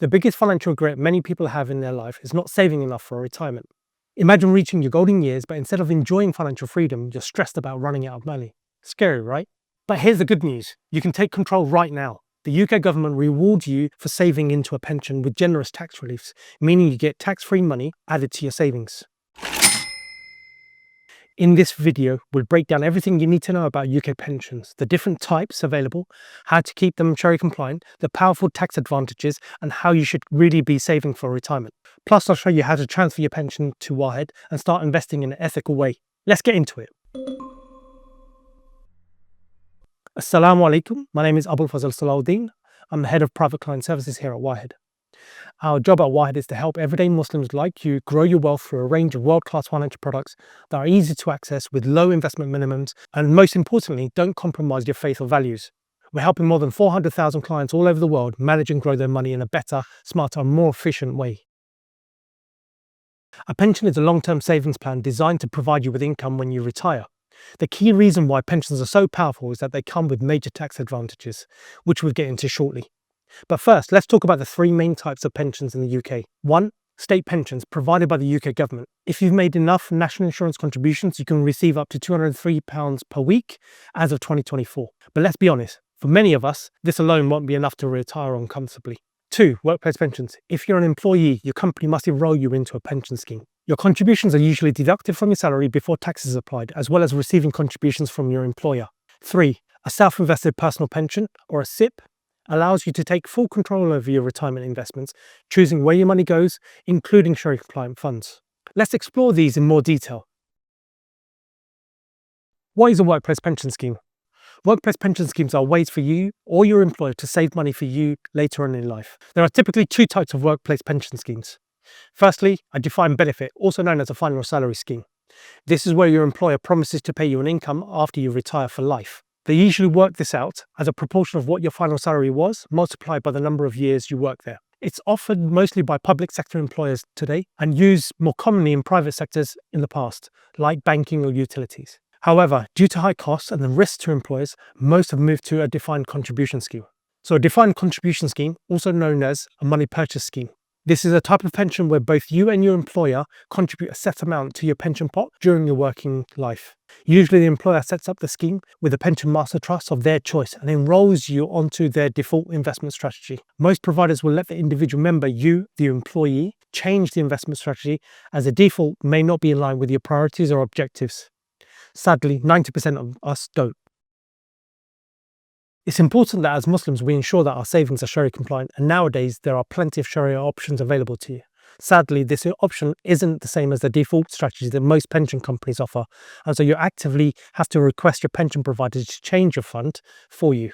The biggest financial regret many people have in their life is not saving enough for retirement. Imagine reaching your golden years, but instead of enjoying financial freedom, you're stressed about running out of money. Scary, right? But here's the good news. You can take control right now. The UK government rewards you for saving into a pension with generous tax reliefs, meaning you get tax-free money added to your savings. In this video, we'll break down everything you need to know about UK pensions, the different types available, how to keep them Shariah-compliant, the powerful tax advantages, and how you should really be saving for retirement. Plus, I'll show you how to transfer your pension to Wahed and start investing in an ethical way. Let's get into it. Assalamu alaikum. My name is Abul Fazl Salahuddin. I'm the head of private client services here at Wahed. Our job at Wahed is to help everyday Muslims like you grow your wealth through a range of world-class financial products that are easy to access with low investment minimums and, most importantly, don't compromise your faith or values. We're helping more than 400,000 clients all over the world manage and grow their money in a better, smarter and more efficient way. A pension is a long-term savings plan designed to provide you with income when you retire. The key reason why pensions are so powerful is that they come with major tax advantages, which we'll get into shortly. But first, let's talk about the three main types of pensions in the UK. 1. State pensions provided by the UK government. If you've made enough national insurance contributions, you can receive up to £203 per week as of 2024. But let's be honest, for many of us, this alone won't be enough to retire on comfortably. 2. Workplace pensions. If you're an employee, your company must enroll you into a pension scheme. Your contributions are usually deducted from your salary before tax is applied, as well as receiving contributions from your employer. 3. A self-invested personal pension, or a SIPP, allows you to take full control over your retirement investments, choosing where your money goes, including Shariah-compliant funds. Let's explore these in more detail. What is a workplace pension scheme? Workplace pension schemes are ways for you or your employer to save money for you later on in life. There are typically two types of workplace pension schemes. Firstly, a defined benefit, also known as a final salary scheme. This is where your employer promises to pay you an income after you retire for life. They usually work this out as a proportion of what your final salary was, multiplied by the number of years you work there. It's offered mostly by public sector employers today and used more commonly in private sectors in the past, like banking or utilities. However, due to high costs and the risks to employers, most have moved to a defined contribution scheme. So a defined contribution scheme, also known as a money purchase scheme. This is a type of pension where both you and your employer contribute a set amount to your pension pot during your working life. Usually the employer sets up the scheme with a pension master trust of their choice and enrolls you onto their default investment strategy. Most providers will let the individual member, you, the employee, change the investment strategy as the default may not be in line with your priorities or objectives. Sadly, 90% of us don't. It's important that as Muslims we ensure that our savings are Sharia compliant, and nowadays there are plenty of Sharia options available to you. Sadly, this option isn't the same as the default strategy that most pension companies offer, and so you actively have to request your pension provider to change your fund for you.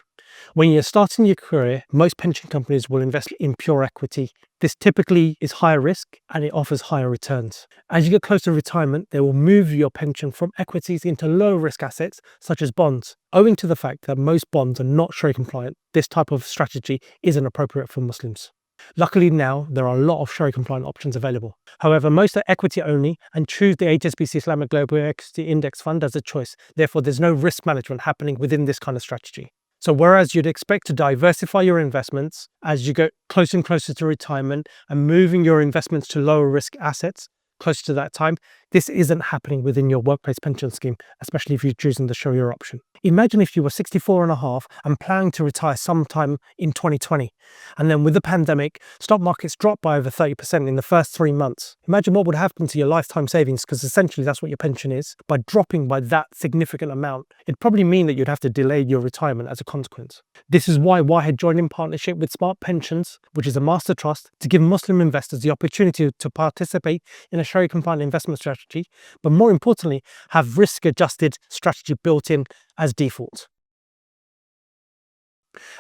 When you're starting your career, most pension companies will invest in pure equity. This typically is higher risk and it offers higher returns. As you get close to retirement, they will move your pension from equities into low risk assets such as bonds. Owing to the fact that most bonds are not Sharia compliant, this type of strategy isn't appropriate for Muslims. Luckily now, there are a lot of Sharia compliant options available. However, most are equity only and choose the HSBC Islamic Global Equity Index Fund as a choice. Therefore, there's no risk management happening within this kind of strategy. So whereas you'd expect to diversify your investments as you get closer and closer to retirement and moving your investments to lower risk assets closer to that time, this isn't happening within your workplace pension scheme, especially if you're choosing the Sharia option. Imagine if you were 64 and a half and planning to retire sometime in 2020, and then with the pandemic, stock markets dropped by over 30% in the first 3 months. Imagine what would happen to your lifetime savings, because essentially that's what your pension is. By dropping by that significant amount, it'd probably mean that you'd have to delay your retirement as a consequence. This is why Wahed joined in partnership with Smart Pensions, which is a master trust, to give Muslim investors the opportunity to participate in a Sharia-compliant investment strategy, but more importantly, have risk-adjusted strategy built in as default.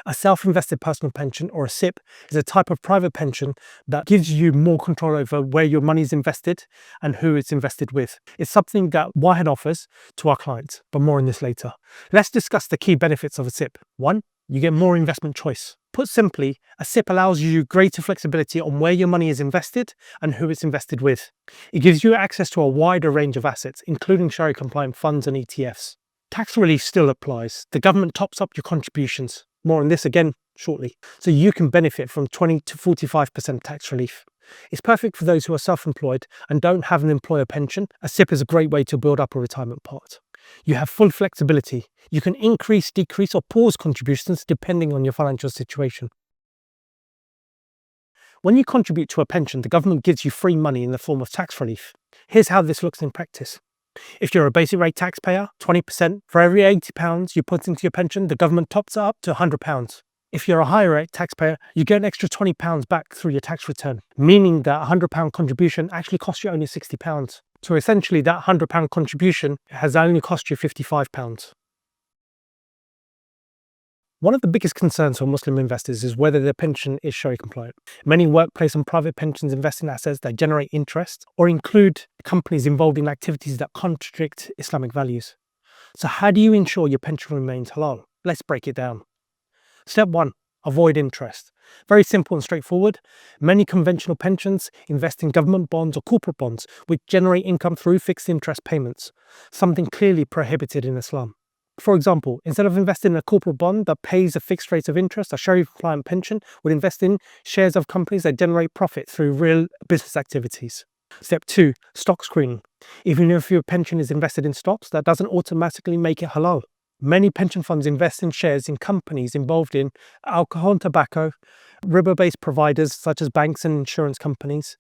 A self-invested personal pension, or a SIPP, is a type of private pension that gives you more control over where your money is invested and who it's invested with. It's something that Wahed offers to our clients, but more on this later. Let's discuss the key benefits of a SIPP. 1. You get more investment choice. Put simply, a SIPP allows you greater flexibility on where your money is invested and who it's invested with. It gives you access to a wider range of assets, including Sharia-compliant funds and ETFs. Tax relief still applies. The government tops up your contributions. More on this again shortly, so you can benefit from 20 to 45% tax relief. It's perfect for those who are self-employed and don't have an employer pension. A SIPP is a great way to build up a retirement pot. You have full flexibility. You can increase, decrease, or pause contributions depending on your financial situation. When you contribute to a pension, the government gives you free money in the form of tax relief. Here's how this looks in practice. If you're a basic rate taxpayer, 20%. For every £80 you put into your pension, the government tops it up to £100. If you're a higher rate taxpayer, you get an extra £20 back through your tax return, meaning that a £100 contribution actually costs you only £60. So essentially that £100 contribution has only cost you £55. One of the biggest concerns for Muslim investors is whether their pension is Sharia compliant. Many workplace and private pensions invest in assets that generate interest or include companies involved in activities that contradict Islamic values. So how do you ensure your pension remains halal? Let's break it down. Step 1. Avoid interest. Very simple and straightforward. Many conventional pensions invest in government bonds or corporate bonds, which generate income through fixed interest payments, something clearly prohibited in Islam. For example, instead of investing in a corporate bond that pays a fixed rate of interest, a Shariah-compliant pension would invest in shares of companies that generate profit through real business activities. Step 2. Stock screening. Even if your pension is invested in stocks, that doesn't automatically make it halal. Many pension funds invest in shares in companies involved in alcohol and tobacco, riba-based providers such as banks and insurance companies,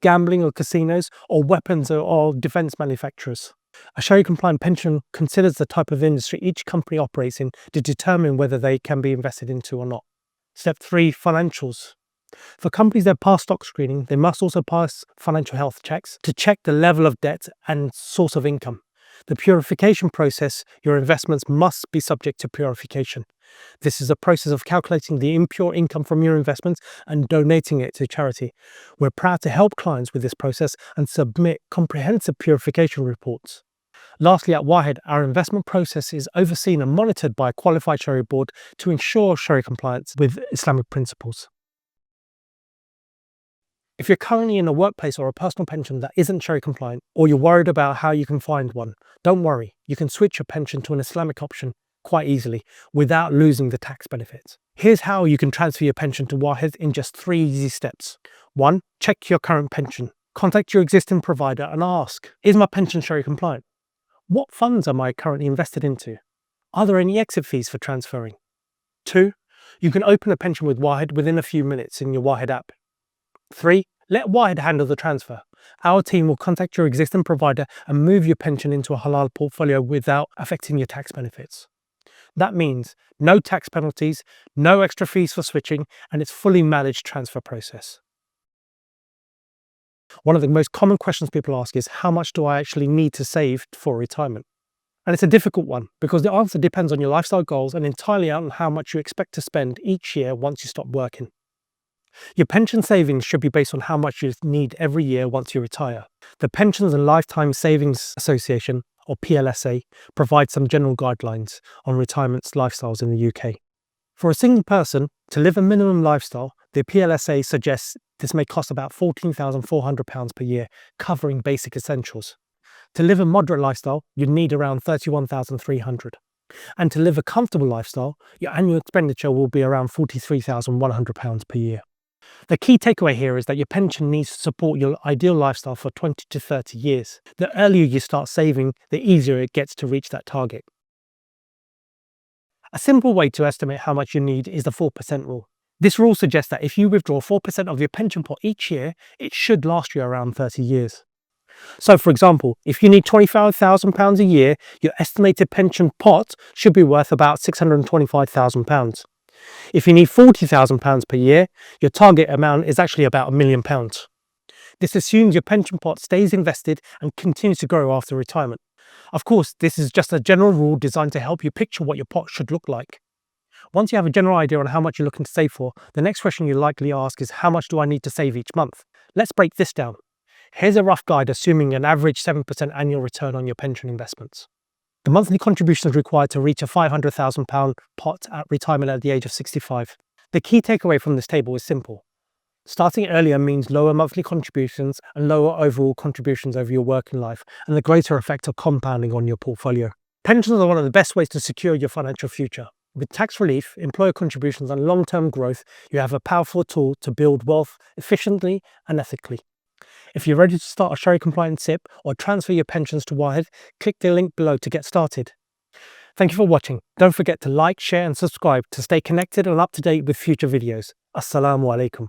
gambling or casinos, or weapons or defense manufacturers. A Sharia-compliant pension considers the type of industry each company operates in to determine whether they can be invested into or not. Step 3. Financials. For companies that pass stock screening, they must also pass financial health checks to check the level of debt and source of income. The purification process, your investments must be subject to purification. This is a process of calculating the impure income from your investments and donating it to charity. We're proud to help clients with this process and submit comprehensive purification reports. Lastly, at Wahed, our investment process is overseen and monitored by a qualified Sharia board to ensure Sharia compliance with Islamic principles. If you're currently in a workplace or a personal pension that isn't Sharia compliant, or you're worried about how you can find one, don't worry. You can switch your pension to an Islamic option quite easily without losing the tax benefits. Here's how you can transfer your pension to Wahed in just 3 easy steps. 1. Check your current pension. Contact your existing provider and ask, is my pension Sharia compliant? What funds am I currently invested into? Are there any exit fees for transferring? 2. You can open a pension with Wahed within a few minutes in your Wahed app. 3. Let Wahed handle the transfer. Our team will contact your existing provider and move your pension into a halal portfolio without affecting your tax benefits. That means no tax penalties, no extra fees for switching, and it's fully managed transfer process. One of the most common questions people ask is, how much do I actually need to save for retirement? And it's a difficult one because the answer depends on your lifestyle goals and entirely on how much you expect to spend each year once you stop working. Your pension savings should be based on how much you need every year once you retire. The Pensions and Lifetime Savings Association, or PLSA, provides some general guidelines on retirement lifestyles in the UK. For a single person to live a minimum lifestyle, the PLSA suggests this may cost about £14,400 per year, covering basic essentials. To live a moderate lifestyle, you'd need around £31,300. And to live a comfortable lifestyle, your annual expenditure will be around £43,100 per year. The key takeaway here is that your pension needs to support your ideal lifestyle for 20 to 30 years. The earlier you start saving, the easier it gets to reach that target. A simple way to estimate how much you need is the 4% rule. This rule suggests that if you withdraw 4% of your pension pot each year, it should last you around 30 years. So for example, if you need £25,000 a year, your estimated pension pot should be worth about £625,000. If you need £40,000 per year, your target amount is actually about £1 million. This assumes your pension pot stays invested and continues to grow after retirement. Of course, this is just a general rule designed to help you picture what your pot should look like. Once you have a general idea on how much you're looking to save for, the next question you'll likely ask is, how much do I need to save each month? Let's break this down. Here's a rough guide assuming an average 7% annual return on your pension investments. The monthly contributions required to reach a £500,000 pot at retirement at the age of 65. The key takeaway from this table is simple. Starting earlier means lower monthly contributions and lower overall contributions over your working life, and the greater effect of compounding on your portfolio. Pensions are one of the best ways to secure your financial future. With tax relief, employer contributions, and long-term growth, you have a powerful tool to build wealth efficiently and ethically. If you're ready to start a Shariah-compliant SIPP or transfer your pensions to Wahed, click the link below to get started. Thank you for watching. Don't forget to like, share and subscribe to stay connected and up to date with future videos. Assalamu alaikum.